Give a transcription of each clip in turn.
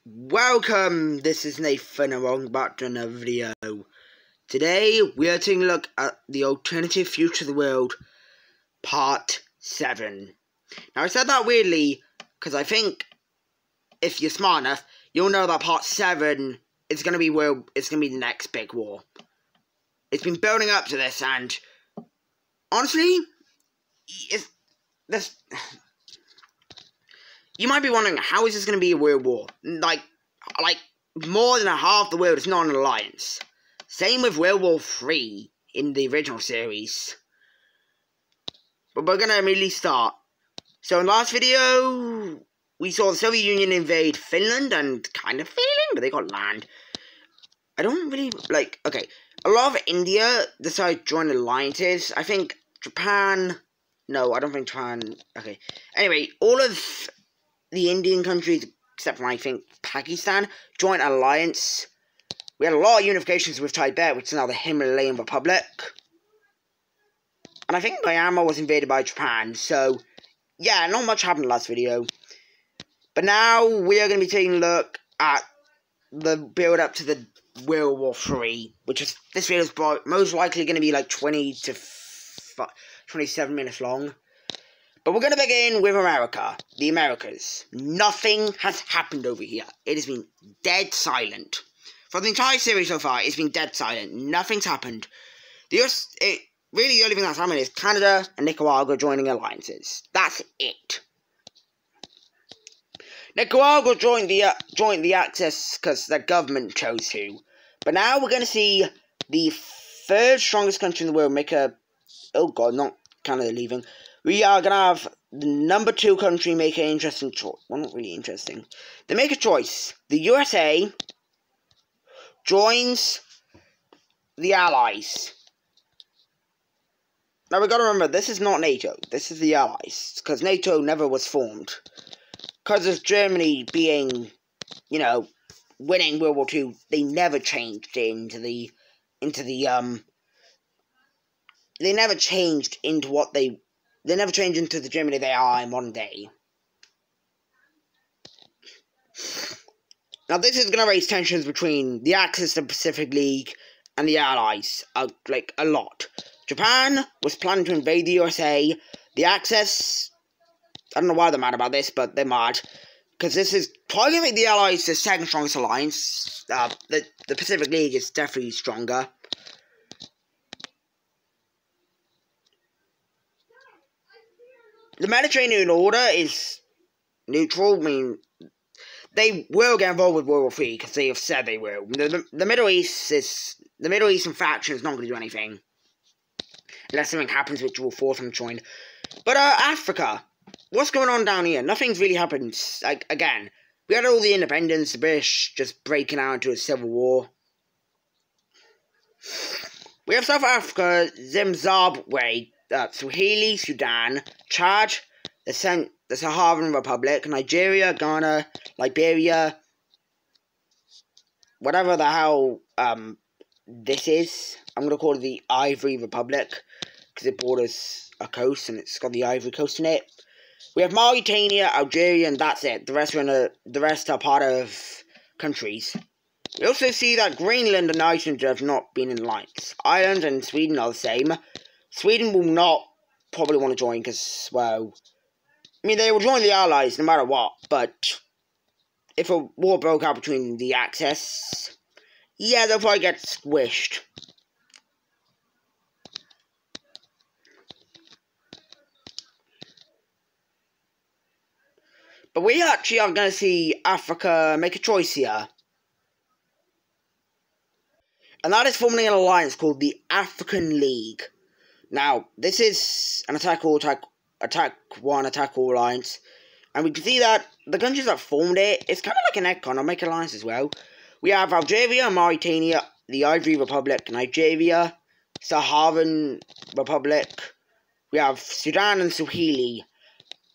Welcome, this is Nathan and welcome back to another video. Today we are taking a look at the alternative future of the world, part 7. Now I said that weirdly because I think if you're smart enough, you'll know that part 7 is going to be the next big war. It's been building up to this, and honestly, you might be wondering, how is this going to be a world war? Like more than half the world is not an alliance. Same with World War III in the original series. But we're going to immediately start. So in the last video, we saw the Soviet Union invade Finland and kind of failing, but they got land. I don't really, okay, a lot of India decided to join alliances. I think Japan, no, I don't think Japan, okay. Anyway, all of the Indian countries, except for I think Pakistan, joined an alliance. We had a lot of unifications with Tibet, which is now the Himalayan Republic. And I think Myanmar was invaded by Japan, so yeah, not much happened in the last video. But now we are going to be taking a look at the build up to the World War III, which is, this video is most likely going to be like 20 to 27 minutes long. But we're going to begin with America, the Americas. Nothing has happened over here. It has been dead silent. For the entire series so far, it's been dead silent. Nothing's happened. Really, the only thing that's happened is Canada and Nicaragua joining alliances. That's it. Nicaragua joined the Axis because their government chose to. But now we're going to see the third strongest country in the world make a... Oh god, not Canada leaving. We are going to have the number 2 country make an interesting choice. Well, not really interesting. They make a choice. The USA joins the Allies. Now, we've got to remember, this is not NATO. This is the Allies. Because NATO never was formed. Because of Germany being, you know, winning World War II, they never changed into the Germany they are in modern day. Now this is going to raise tensions between the Axis, the Pacific League, and the Allies, a lot. Japan was planning to invade the USA. The Axis, I don't know why they're mad about this, but they're mad. Because this is probably going to make the Allies the second strongest alliance. The Pacific League is definitely stronger. The Mediterranean order is neutral. I mean, they will get involved with World War III because they have said they will. The Middle Eastern faction is not going to do anything unless something happens which will force them to join. But Africa, what's going on down here? Nothing's really happened. Again, we had all the independence, the British just breaking out into a civil war. We have South Africa, Zimbabwe, Swahili, Sudan, Chad, the Saharan Republic, Nigeria, Ghana, Liberia, whatever the hell this is. I'm going to call it the Ivory Republic, because it borders a coast and it's got the Ivory Coast in it. We have Mauritania, Algeria, and that's it. The rest are part of countries. We also see that Greenland and Iceland have not been in alliance. Ireland and Sweden are the same. Sweden will not probably want to join because, well, I mean, they will join the Allies no matter what, but if a war broke out between the Axis, yeah, they'll probably get squished. But we actually are going to see Africa make a choice here. And that is forming an alliance called the African League. Now, this is an attack all alliance. And we can see that the countries that formed it, it's kind of like an economic alliance as well. We have Algeria, Mauritania, the Ivory Republic, Nigeria, Saharan Republic. We have Sudan and Swahili.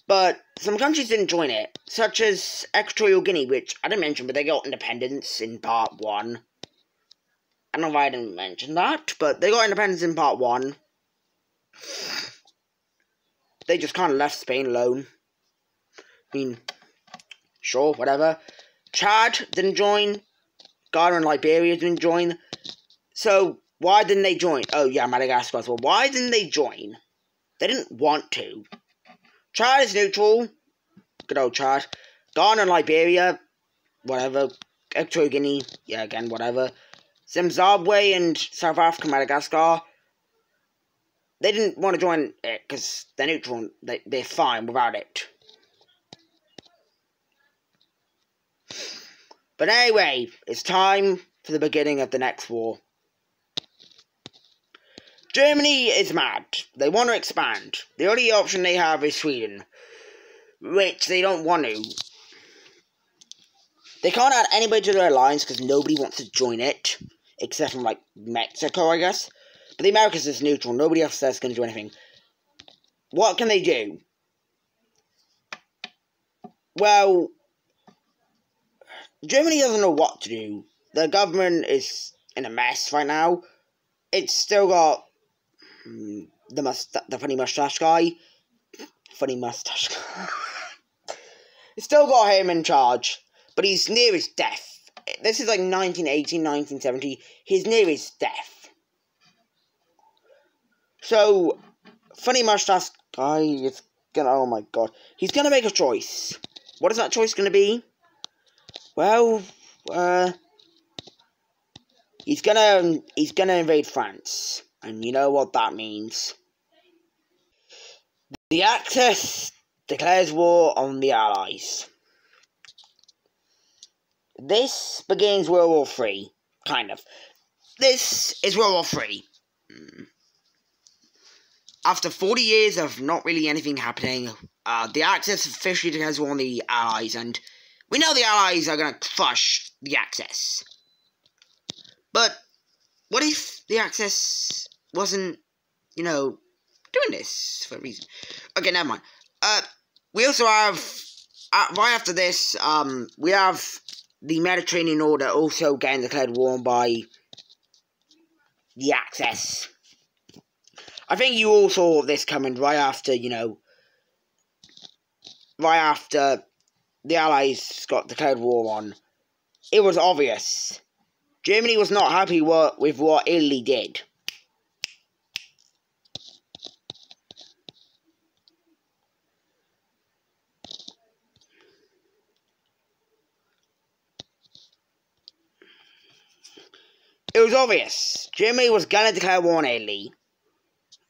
But some countries didn't join it, such as Equatorial Guinea, which I didn't mention, but they got independence in part 1. I don't know why I didn't mention that, but they got independence in part 1. They just kind of left Spain alone. I mean, sure, whatever. Chad didn't join. Ghana and Liberia didn't join. So, why didn't they join? Oh, yeah, Madagascar as well. Why didn't they join? They didn't want to. Chad is neutral. Good old Chad. Ghana and Liberia, whatever. Equatorial Guinea, yeah, again, whatever. Zimbabwe and South Africa, Madagascar, they didn't want to join it because they're neutral. They're fine without it. But anyway, it's time for the beginning of the next war. Germany is mad. They want to expand. The only option they have is Sweden, which they don't want to. They can't add anybody to their alliance because nobody wants to join it, except from, like, Mexico, I guess. But the Americans is neutral. Nobody else says going to do anything. What can they do? Well, Germany doesn't know what to do. The government is in a mess right now. It's still got the funny mustache guy. Funny mustache guy. It's still got him in charge, but he's near his death. This is like 1980, 1970. He's near his death. So, funny mustache guy is gonna, oh my god. He's gonna make a choice. What is that choice gonna be? Well, he's gonna invade France. And you know what that means. The Axis declares war on the Allies. This begins World War III, kind of. This is World War III. After 40 years of not really anything happening, the Axis officially declares war on the Allies, and we know the Allies are going to crush the Axis. But what if the Axis wasn't, you know, doing this for a reason? Okay, never mind. We also have, right after this, we have the Mediterranean Order also getting declared war by the Axis. I think you all saw this coming right after, you know, right after the Allies got declared war on. It was obvious. Germany was not happy with what Italy did. It was obvious. Germany was gonna declare war on Italy.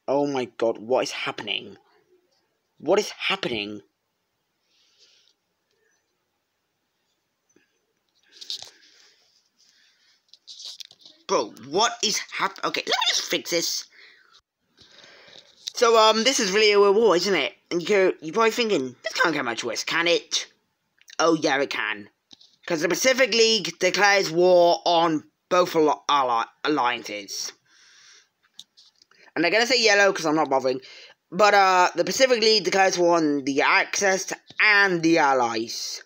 Oh my god, what is happening? What is happening? Bro, what is happening? Okay, let me just fix this. So, this is really a world war, isn't it? And you're probably thinking, this can't get much worse, can it? Oh yeah, it can. Because the Pacific League declares war on both alliances. And they're going to say yellow because I'm not bothering. But the Pacific League declares war on the Axis and the Allies.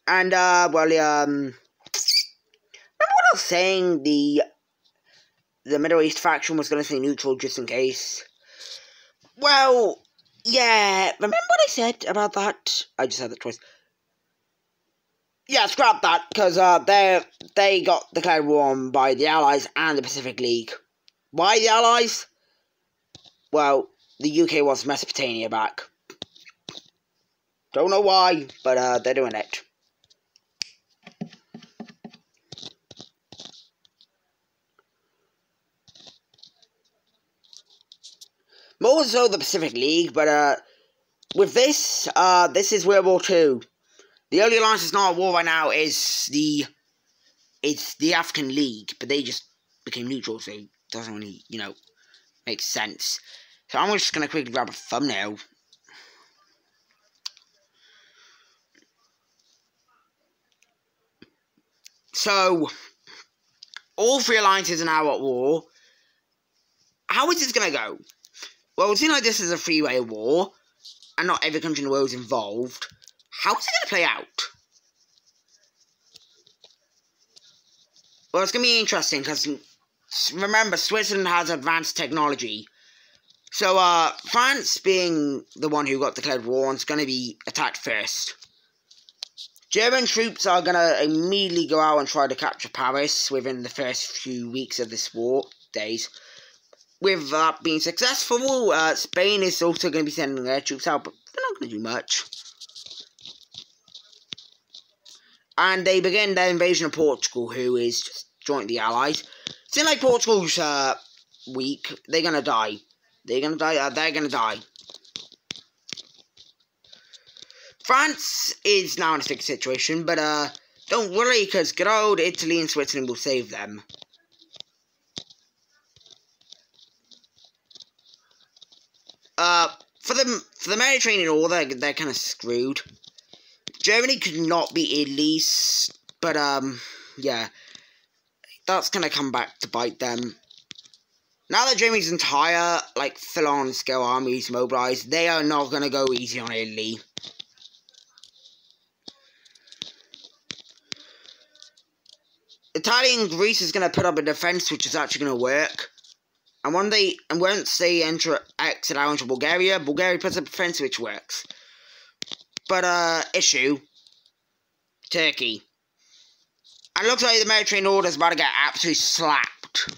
And, well, remember what I was saying? The Middle East faction was going to say neutral just in case. Well, yeah, remember what I said about that? I just had that twice. Yeah, scrap that, because they got declared war on by the Allies and the Pacific League. Why the Allies? Well, the UK wants Mesopotamia back. Don't know why, but they're doing it. More so the Pacific League, but with this, this is World War II. The only alliance that's not at war right now is the African League, but they just became neutral, so it doesn't really, you know, make sense. So I'm just gonna quickly grab a thumbnail. So, all three alliances are now at war. How is this gonna go? Well, it seems like this is a three-way war, and not every country in the world is involved. How is it going to play out? Well, it's going to be interesting, because, remember, Switzerland has advanced technology. So, France, being the one who got declared war on, is going to be attacked first. German troops are going to immediately go out and try to capture Paris within the first few weeks of this war, days. With that being successful, Spain is also going to be sending their troops out, but they're not going to do much. And they begin their invasion of Portugal, who is just joined the Allies. Seems like Portugal's weak. They're going to die. They're going to die. They're going to die. France is now in a sticky situation, but don't worry, because good old Italy and Switzerland will save them. For the Mediterranean War, they're kind of screwed. Germany could not beat Italy, but yeah, that's gonna come back to bite them. Now that Germany's entire full-on scale army is mobilized, they are not gonna go easy on Italy. Italy and Greece is gonna put up a defense which is actually gonna work. And once they exit out into Bulgaria, Bulgaria puts up a defense which works. But issue, Turkey. And it looks like the Mediterranean order is about to get absolutely slapped.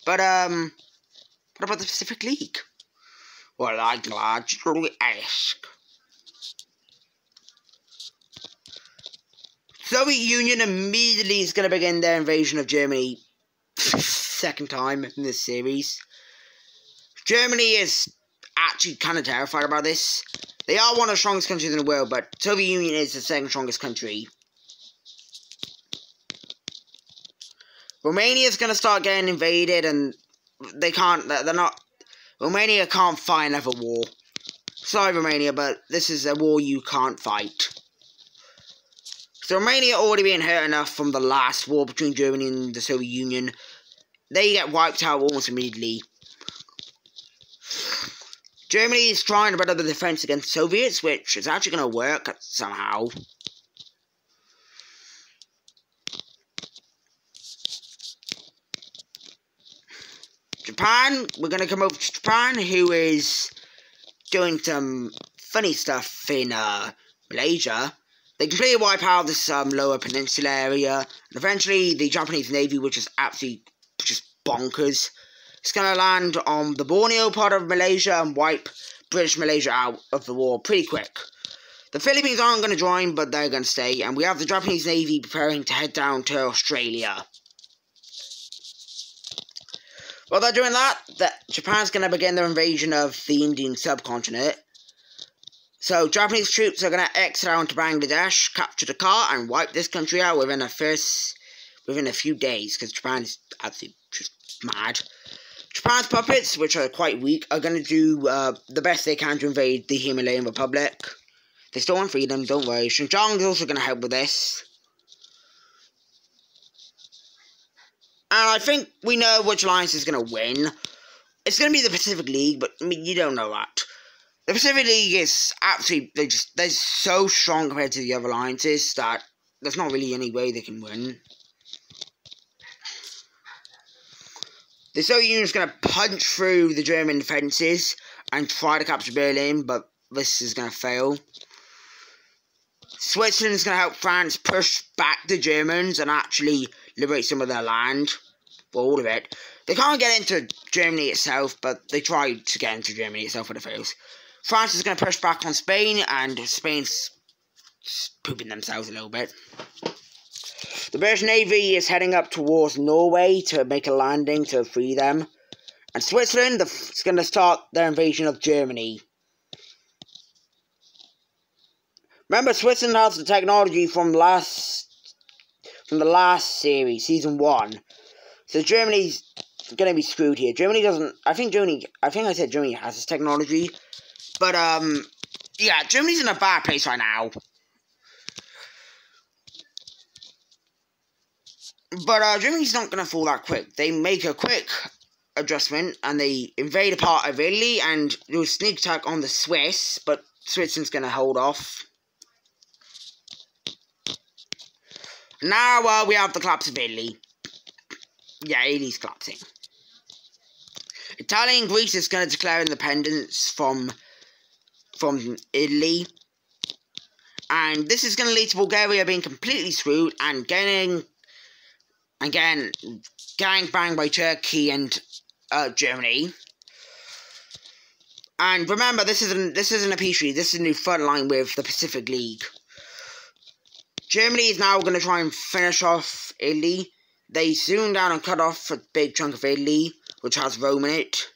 But what about the Pacific League? Well, I'd gladly ask. Soviet Union immediately is going to begin their invasion of Germany. Second time in this series. Germany is actually kind of terrified about this. They are one of the strongest countries in the world, but Soviet Union is the second strongest country. Romania is going to start getting invaded, and Romania can't fight another war. Sorry, Romania, but this is a war you can't fight. So Romania already being hurt enough from the last war between Germany and the Soviet Union. They get wiped out almost immediately. Germany is trying to build up a defense against Soviets, which is actually going to work somehow. Japan, we're going to come over to Japan, who is doing some funny stuff in Malaysia. They completely wipe out this lower peninsula area, and eventually the Japanese Navy, which is absolutely just bonkers, it's going to land on the Borneo part of Malaysia and wipe British Malaysia out of the war pretty quick. The Philippines aren't going to join, but they're going to stay, and we have the Japanese Navy preparing to head down to Australia. While they're doing that, Japan's going to begin their invasion of the Indian subcontinent. So, Japanese troops are going to exit out into Bangladesh, capture Dhaka, and wipe this country out within a few days, because Japan is absolutely just mad. Japan's puppets, which are quite weak, are going to do the best they can to invade the Himalayan Republic. They still want freedom, don't worry. Xinjiang is also going to help with this. And I think we know which alliance is going to win. It's going to be the Pacific League, but I mean, you don't know that. The Pacific League is absolutely, they're so strong compared to the other alliances that there's not really any way they can win. The Soviet Union is going to punch through the German defences and try to capture Berlin, but this is going to fail. Switzerland is going to help France push back the Germans and actually liberate some of their land. Well, all of it. They can't get into Germany itself, but they try to get into Germany itself, but it fails. France is going to push back on Spain, and Spain's pooping themselves a little bit. The British Navy is heading up towards Norway to make a landing to free them. And Switzerland is going to start their invasion of Germany. Remember, Switzerland has the technology from the last series, Season 1. So Germany's going to be screwed here. Germany doesn't... I think I said Germany has this technology. But, yeah, Germany's in a bad place right now. But, Germany's not going to fall that quick. They make a quick adjustment, and they invade a part of Italy, and do a sneak attack on the Swiss, but Switzerland's going to hold off. Now, we have the collapse of Italy. Yeah, Italy's collapsing. Italy and Greece is going to declare independence from Italy. And this is going to lead to Bulgaria being completely screwed and getting banged by Turkey and Germany. And remember, this isn't a peace treaty. This is a new front line with the Pacific League. Germany is now going to try and finish off Italy. They zoomed down and cut off a big chunk of Italy, which has Rome in it.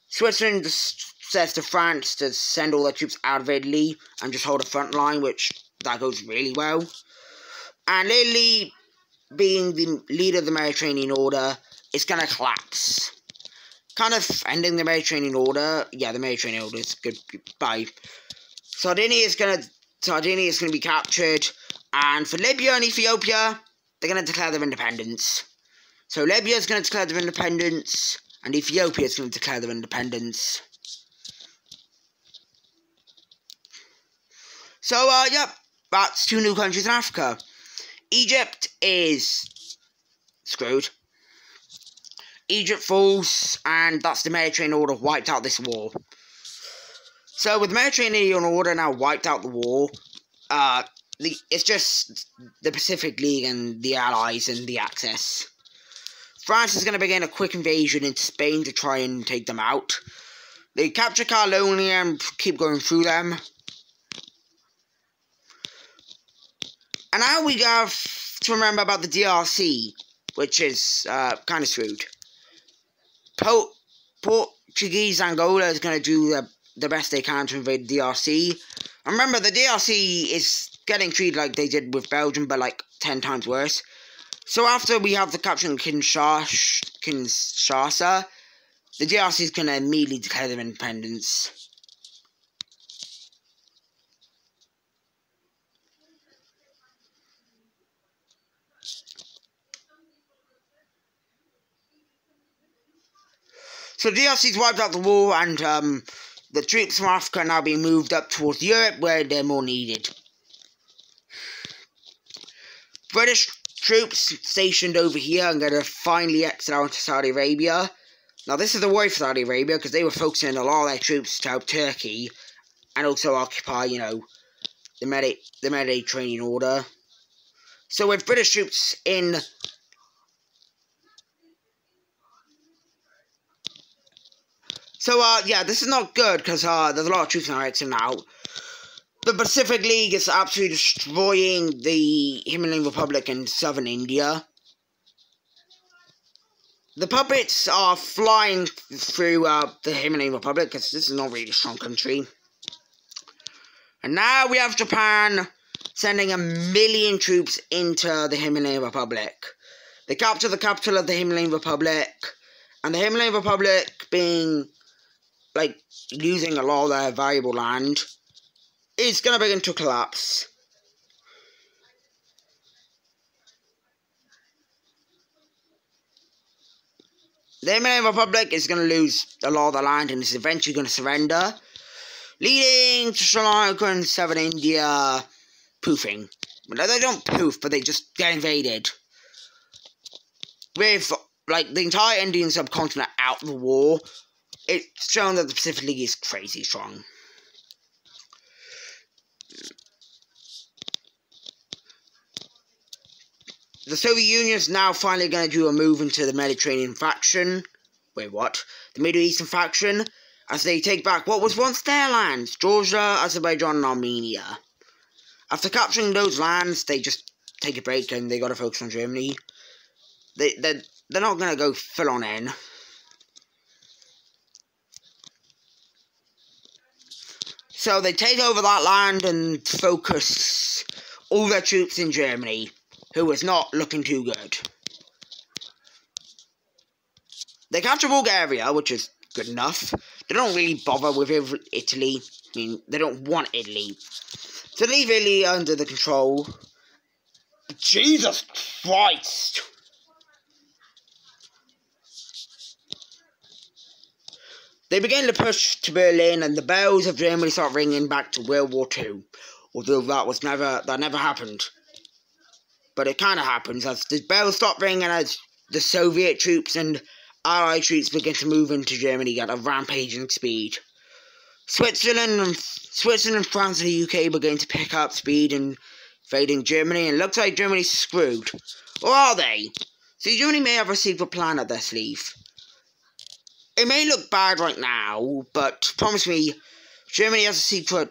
Switzerland says to France to send all their troops out of Italy and just hold a front line, which that goes really well. And Italy, being the leader of the Mediterranean Order, is going to collapse. Kind of ending the Mediterranean Order. Yeah, the Mediterranean Order is goodbye. Sardinia is going to be captured, and for Libya and Ethiopia, they're going to declare their independence. So Libya is going to declare their independence, and Ethiopia is going to declare their independence. So, yep, that's 2 new countries in Africa. Egypt is screwed. Egypt falls, and that's the Mediterranean Order wiped out this war. So, with the Mediterranean Order now wiped out the war, it's just the Pacific League and the Allies and the Axis. France is going to begin a quick invasion into Spain to try and take them out. They capture Catalonia and keep going through them. And now we have to remember about the DRC, which is kind of screwed. Portuguese Angola is going to do the best they can to invade the DRC. And remember, the DRC is getting treated like they did with Belgium, but like 10 times worse. So after we have the capture of Kinshasa, the DRC is going to immediately declare their independence. So DRC's wiped out the war, and the troops from Africa are now being moved up towards Europe, where they're more needed. British troops stationed over here are going to finally exit out to Saudi Arabia. Now, this is a worry for Saudi Arabia, because they were focusing a lot of their troops to help Turkey, and also occupy, the Mediterranean Order. So with British troops in... So, yeah, this is not good, because there's a lot of troops now exiting out. The Pacific League is absolutely destroying the Himalayan Republic in southern India. The puppets are flying through the Himalayan Republic, because this is not really a strong country. And now we have Japan sending 1 million troops into the Himalayan Republic. They capture the capital of the Himalayan Republic, and the Himalayan Republic being... losing a lot of their valuable land, is going to begin to collapse. The Himalayan Republic is going to lose a lot of their land and is eventually going to surrender, leading to Sri Lanka and southern India poofing. They don't poof, but they just get invaded. With, the entire Indian subcontinent out of the war, it's shown that the Pacific League is crazy strong. The Soviet Union is now finally going to do a move into the Mediterranean faction. Wait, what? The Middle Eastern faction, as they take back what was once their lands, Georgia, Azerbaijan, and Armenia. After capturing those lands, they just take a break and they got to focus on Germany. They're not going to go full on in. So they take over that land and focus all their troops in Germany, who is not looking too good. They capture Bulgaria, which is good enough. They don't really bother with Italy. I mean, they don't want Italy. So leave Italy under the control. Jesus Christ! They began to push to Berlin, and the bells of Germany start ringing back to World War II. Although that never happened. But it kind of happens as the bells stop ringing as the Soviet troops and Allied troops begin to move into Germany at a rampaging speed. Switzerland, France, and the UK begin to pick up speed and invading Germany, and it looks like Germany's screwed. Or are they? See, Germany may have a secret plan up their sleeve. It may look bad right now, but promise me, Germany has a secret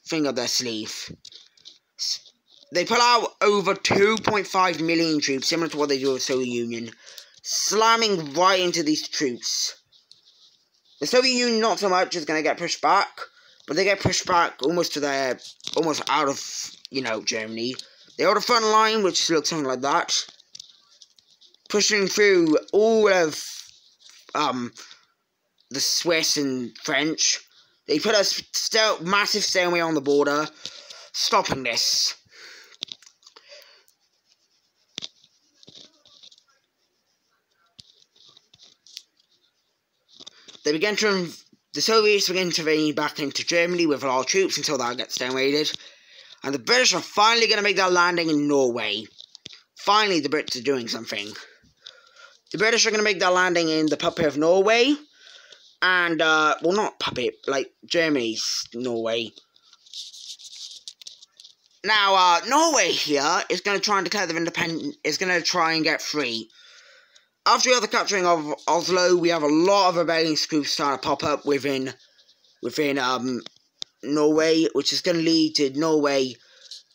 thing up their sleeve. They pull out over 2.5 million troops, similar to what they do with the Soviet Union, slamming right into these troops. The Soviet Union, not so much, is going to get pushed back, but they get pushed back almost out of, Germany. They hold a front line, which looks something like that, pushing through all of, the Swiss and French. They put a massive stalemate on the border, stopping this. The Soviets begin intervening back into Germany with a lot of troops until that gets stalemated. And the British are finally going to make their landing in Norway. Finally, the Brits are doing something. The British are going to make their landing in the puppet of Norway. And, well, not puppet, like Germany's Norway. Now, Norway here is going to try and declare their independence, is going to try and get free. After the capturing of Oslo, we have a lot of rebellion groups starting to pop up within Norway, which is going to lead to Norway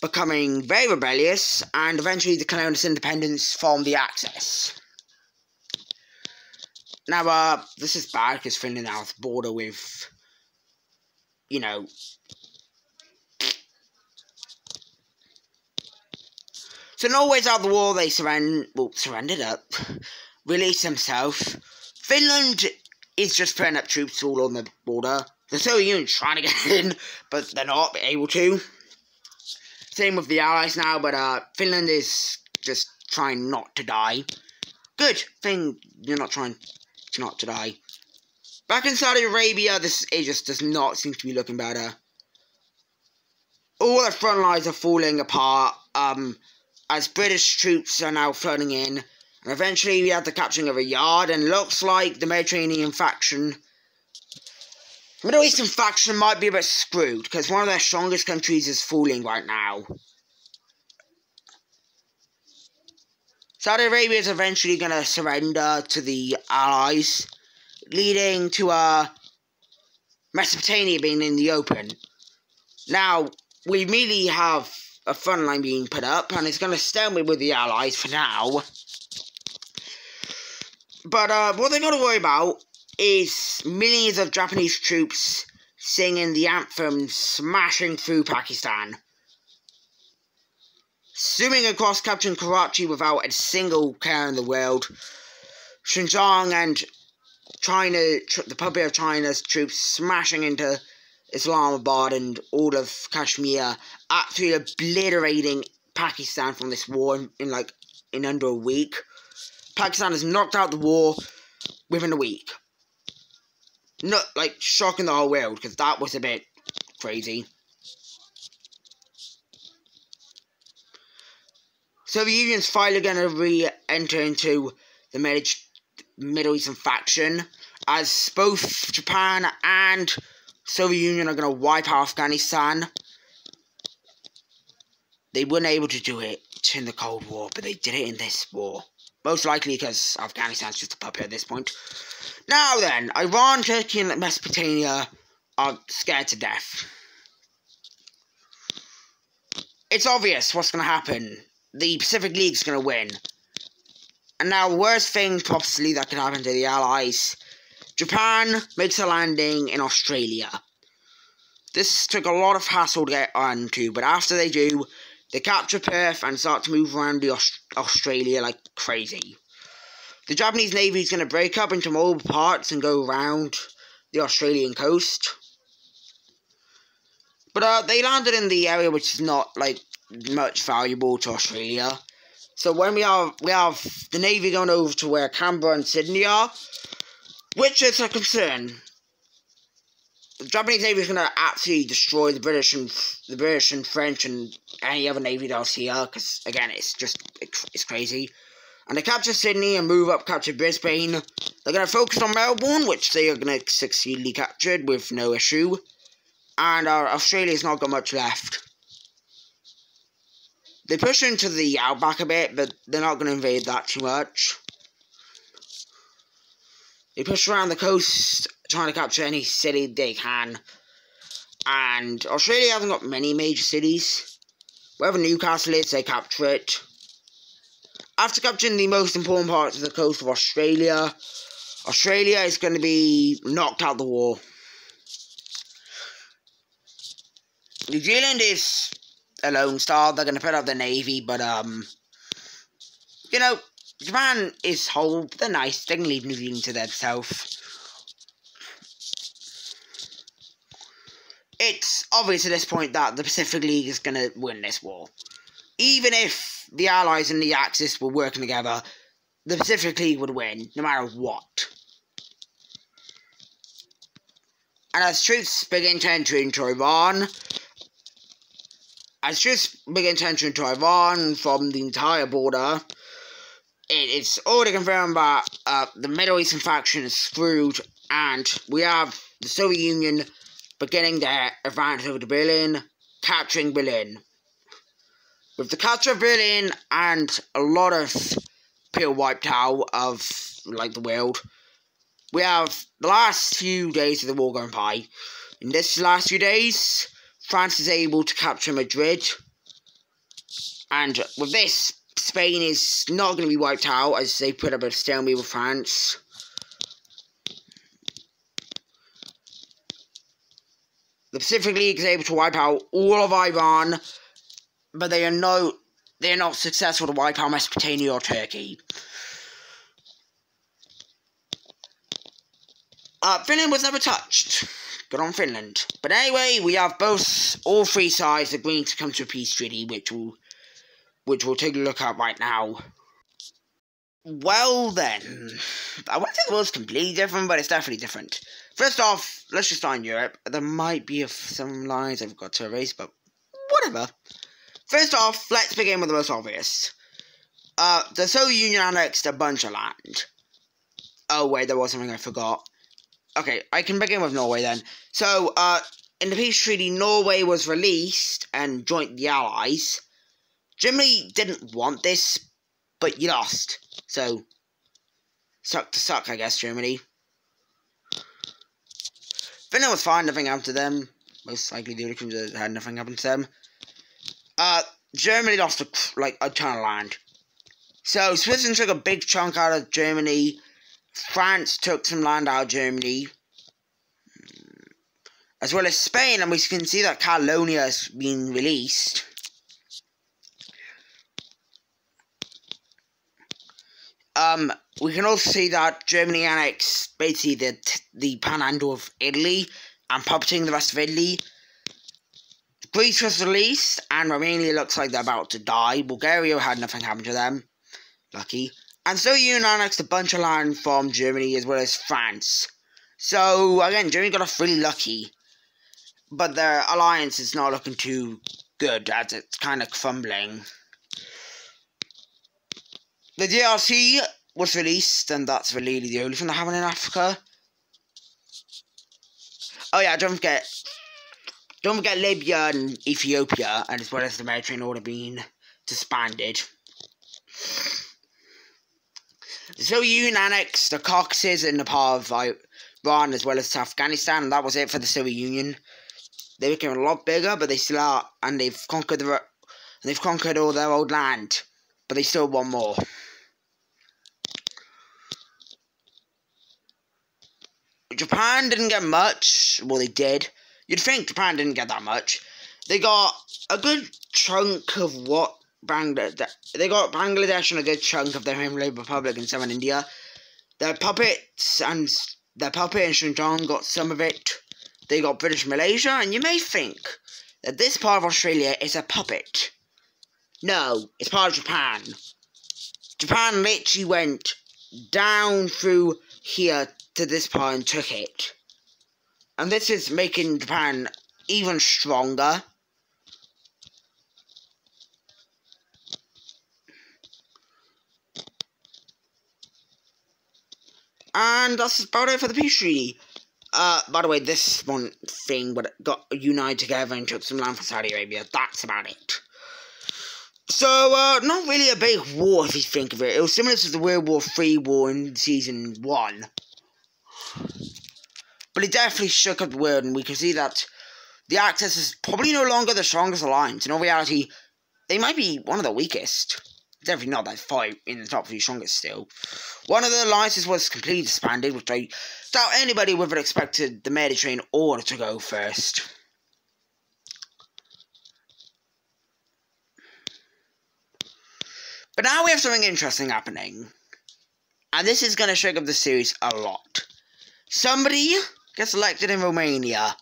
becoming very rebellious and eventually declaring its independence from the Axis. Now, this is bad because Finland now has a border with, So Norway's out of the war, they surrendered up, released themselves. Finland is just putting up troops all on the border. The Soviet Union's trying to get in, but they're not able to. Same with the Allies now, but Finland is just trying not to die. Good thing you're not trying not to die. Back in Saudi Arabia, it just does not seem to be looking better. All the front lines are falling apart, as British troops are now flooding in, and eventually we have the capturing of a yard, and looks like the Mediterranean faction, Middle Eastern faction might be a bit screwed, because one of their strongest countries is falling right now. Saudi Arabia is eventually going to surrender to the Allies, leading to Mesopotamia being in the open. Now, we immediately have a front line being put up, and it's going to stalemate with the Allies for now. But what they're going to worry about is millions of Japanese troops singing the anthem, smashing through Pakistan. Zooming across, capturing Karachi without a single care in the world. Xinjiang and China, the puppet of China's troops smashing into Islamabad and all of Kashmir, absolutely obliterating Pakistan from this war in under a week. Pakistan has knocked out the war within a week. Not shocking the whole world, because that was a bit crazy. So the Union's finally going to re-enter into the Middle Eastern faction, as both Japan and Soviet Union are going to wipe out Afghanistan. They weren't able to do it in the Cold War, but they did it in this war. Most likely because Afghanistan's just a puppet at this point. Now then, Iran, Turkey and Mesopotamia are scared to death. It's obvious what's going to happen. The Pacific League's going to win. And now, worst thing possibly that could happen to the Allies. Japan makes a landing in Australia. This took a lot of hassle to get onto, but after they do, they capture Perth and start to move around Australia like crazy. The Japanese Navy is going to break up into multiple parts and go around the Australian coast. But they landed in the area which is not much valuable to Australia. So when we have the Navy going over to where Canberra and Sydney are, which is a concern. The Japanese Navy is going to absolutely destroy the British and French and any other Navy that's here, because again it's crazy. And they capture Sydney and move up, capture Brisbane. They're going to focus on Melbourne, which they are going to succeedingly captured with no issue. and Australia's not got much left. They push into the outback a bit, but they're not going to invade that too much. They push around the coast, trying to capture any city they can. And Australia hasn't got many major cities. Wherever Newcastle is, they capture it. After capturing the most important parts of the coast of Australia, Australia is going to be knocked out of the war. New Zealand is a lone star. They're going to put out their navy, but, you know, Japan is whole. They're nice. They can leave New Zealand to themselves. It's obvious at this point that the Pacific League is going to win this war. Even if the Allies and the Axis were working together, the Pacific League would win, no matter what. And as troops begin to enter into Iran, from the entire border, it's already confirmed that the Middle Eastern faction is screwed, and we have the Soviet Union beginning their advance over to Berlin, capturing Berlin. With the capture of Berlin and a lot of people wiped out of, like, the world, we have the last few days of the war going by. In this last few days, France is able to capture Madrid, and with this, Spain is not going to be wiped out as they put up a stalemate with France. The Pacific League is able to wipe out all of Iran, but they are not successful to wipe out Mesopotamia or Turkey. Finland was never touched. Good on Finland. But anyway, we have all three sides agreeing to come to a peace treaty, which we'll take a look at right now. Well then, I wouldn't say the world's completely different, but it's definitely different. First off, let's just start in Europe. There might be some lines I've got to erase, but whatever. First off, let's begin with the most obvious. The Soviet Union annexed a bunch of land. Oh wait, there was something I forgot. Okay, I can begin with Norway then. So, in the peace treaty, Norway was released and joined the Allies. Germany didn't want this, but you lost. So, suck to suck, I guess, Germany. Finland was fine, nothing happened to them. Most likely the other countries had nothing happened to them. Germany lost a ton of land. So, Switzerland took a big chunk out of Germany. France took some land out of Germany. As well as Spain, and we can see that Catalonia has been released. We can also see that Germany annexed basically the panhandle of Italy and puppeting the rest of Italy. Greece was released, and Romania looks like they're about to die. Bulgaria had nothing happen to them. Lucky. And so you annexed a bunch of land from Germany as well as France. So, again, Germany got off really lucky. But their alliance is not looking too good, as it's kind of crumbling. The DRC was released, and that's really the only thing that happened in Africa. Oh yeah, don't forget Libya and Ethiopia, and as well as the Mediterranean order being disbanded. The Soviet Union annexed the Caucasus and the part of Iran as well as Afghanistan, and that was it for the Soviet Union. They became a lot bigger, but they still are, and they've conquered all their old land, but they still want more. Japan didn't get much. Well, they did. You'd think Japan didn't get that much. They got a good chunk of what they got Bangladesh and a good chunk of their home republic in southern India. Their puppet and Xinjiang got some of it. They got British Malaysia, and you may think that this part of Australia is a puppet. No, it's part of Japan. Japan literally went down through here to this part and took it. And this is making Japan even stronger. And that's about it for the peace treaty. By the way, this one thing got united together and took some land from Saudi Arabia. That's about it. So, not really a big war if you think of it. It was similar to the World War III war in Season 1. But it definitely shook up the world, and we can see that the Axis is probably no longer the strongest alliance. In all reality, they might be one of the weakest. Definitely not that far in the top 3 strongest still. One of the alliances was completely disbanded, which I doubt anybody would have expected the Mediterranean order to go first. But now we have something interesting happening. And this is going to shake up the series a lot. Somebody gets elected in Romania.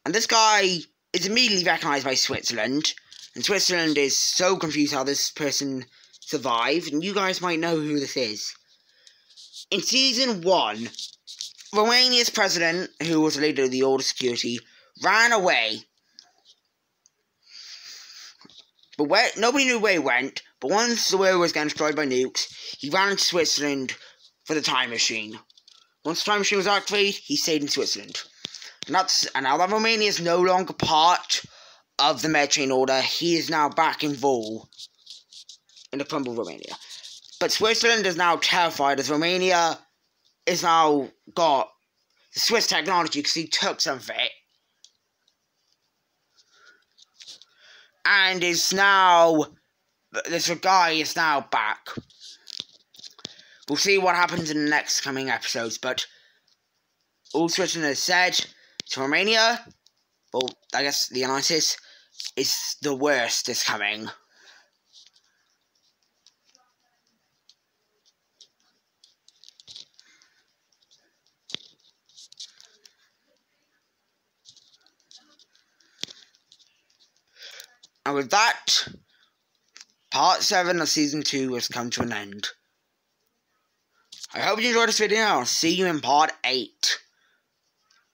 And this guy is immediately recognised by Switzerland. And Switzerland is so confused how this person survived. And you guys might know who this is. In Season 1, Romania's president, who was the leader of the Order Security, ran away. But nobody knew where he went. But once the world was getting destroyed by nukes, he ran into Switzerland for the time machine. Once the time machine was activated, he stayed in Switzerland. And now that Romania is no longer part of the Mediterranean order, he is now back in Vol in the crumbled Romania. But Switzerland is now terrified as Romania is now got the Swiss technology because he took some of it. And is now... this guy is now back. We'll see what happens in the next coming episodes, but all Switzerland has said to Romania, well, I guess the alliances, is the worst is coming. And with that, Part 7 of Season 2 has come to an end. I hope you enjoyed this video, and I'll see you in Part 8.